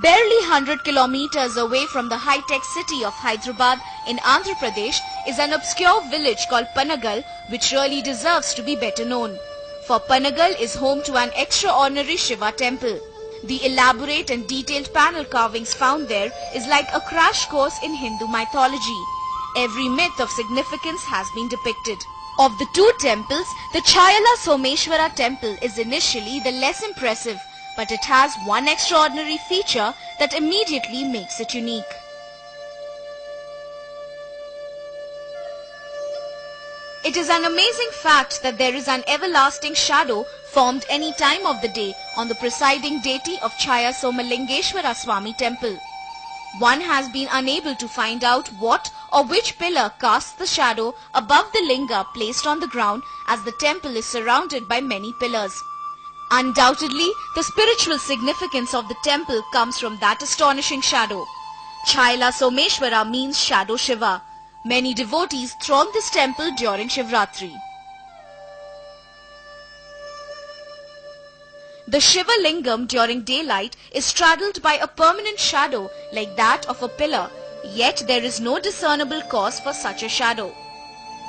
Barely 100 kilometers away from the high-tech city of Hyderabad in Andhra Pradesh is an obscure village called Panagal, which really deserves to be better known. For Panagal is home to an extraordinary Shiva temple. The elaborate and detailed panel carvings found there is like a crash course in Hindu mythology. Every myth of significance has been depicted. Of the two temples, the Chayala Someshwara temple is initially the less impressive, but it has one extraordinary feature that immediately makes it unique. It is an amazing fact that there is an everlasting shadow formed any time of the day on the presiding deity of Chaya Somalingeshwara Swami temple. One has been unable to find out what or which pillar casts the shadow above the linga placed on the ground, as the temple is surrounded by many pillars. Undoubtedly, the spiritual significance of the temple comes from that astonishing shadow. Chayala Someshwara means Shadow Shiva. Many devotees throng this temple during Shivratri. The Shiva Lingam during daylight is straddled by a permanent shadow like that of a pillar, yet there is no discernible cause for such a shadow.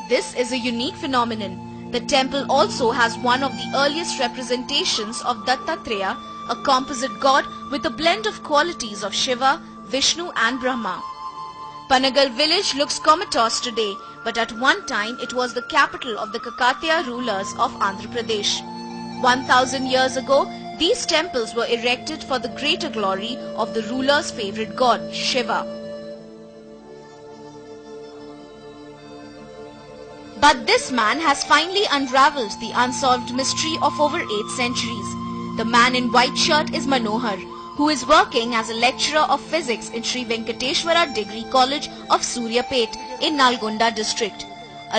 This is a unique phenomenon. The temple also has one of the earliest representations of Dattatreya, a composite god with a blend of qualities of Shiva, Vishnu and Brahma. Panagal village looks comatose today, but at one time it was the capital of the Kakatiya rulers of Andhra Pradesh. 1000 years ago, these temples were erected for the greater glory of the ruler's favorite god, Shiva. But this man has finally unraveled the unsolved mystery of over 8 centuries. The man in white shirt is Manohar, who is working as a lecturer of physics in Sri Venkateshwara Degree College of Suryapet in Nalgonda district.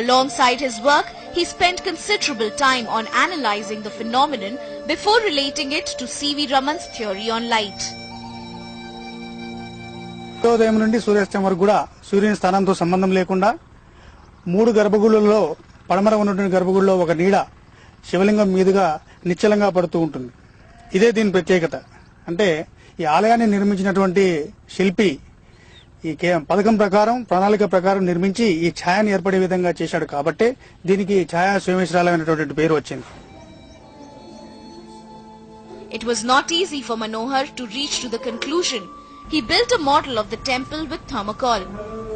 Alongside his work, he spent considerable time on analyzing the phenomenon before relating it to C.V. Raman's theory on light. ఉదయం నుండి సూర్యాస్తమయం వరకు కూడా సూర్యుని స్థానంతో సంబంధం లేకుండా 3 గర్భగుడులలో పడమర ఉన్నటువంటి గర్భగుడిలో ఒక నీడ శివలింగం మీదుగా నిశ్చలంగా పడుతూ ఉంటుంది. ఇదే దీని ప్రత్యేకత. అంటే ఈ ఆలయాన్ని నిర్మించినటువంటి శిల్పి ఈ పథకం ప్రకారం ప్రణాళిక ప్రకారం నిర్మించి ఈ ఛాయను ఏర్పడే విధంగా చేశాడు కాబట్టి దీనికి ఛాయా సోమేశ్వరాలయం అనేటువంటి పేరు వచ్చింది. It was not easy for Manohar to reach to the conclusion. He built a model of the temple with thermocol.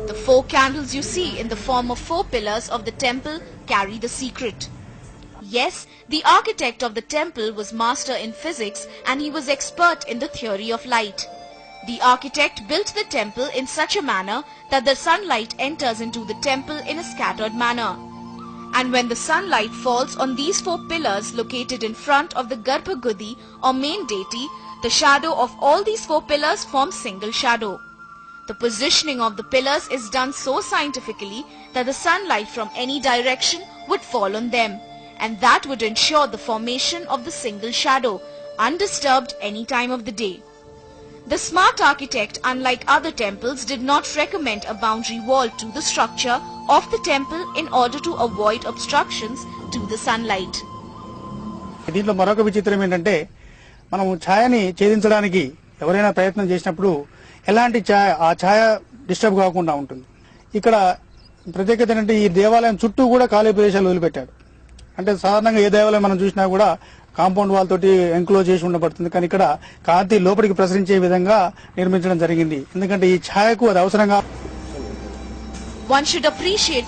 The 4 candles you see in the form of 4 pillars of the temple carry the secret. Yes, the architect of the temple was master in physics and he was expert in the theory of light. The architect built the temple in such a manner that the sunlight enters into the temple in a scattered manner. And when the sunlight falls on these 4 pillars located in front of the Garbhagudi or main deity, the shadow of all these 4 pillars forms single shadow. The positioning of the pillars is done so scientifically that the sunlight from any direction would fall on them, and that would ensure the formation of the single shadow, undisturbed any time of the day. The smart architect, unlike other temples, did not recommend a boundary wall to the structure of the temple in order to avoid obstructions to the sunlight. దీంట్లో మరొక విచిత్రం ఏంటంటే మనం ఛాయని ఛేదించడానికి ఎవరైనా ప్రయత్నం చేసినప్పుడు ఎలాంటి ఆ ఛాయ డిస్టర్బ్ కాకుండా ఉంటుంది. ఇక్కడ ప్రత్యేకత ఏంటంటే ఈ దేవాలయం చుట్టూ కూడా ఖాళీ ప్రదేశాలు వదిలిపెట్టాడు. అంటే సాధారణంగా ఏ దేవాలయం మనం చూసినా కూడా కాంపౌండ్ వాల్ తోటి ఎంక్లోజ్ చేసి ఉండబడుతుంది, కానీ ఇక్కడ కాంతి లోపలికి ప్రసరించే విధంగా నిర్మించడం జరిగింది. ఎందుకంటే ఈ ఛాయకు అది అవసరంగా. One should appreciate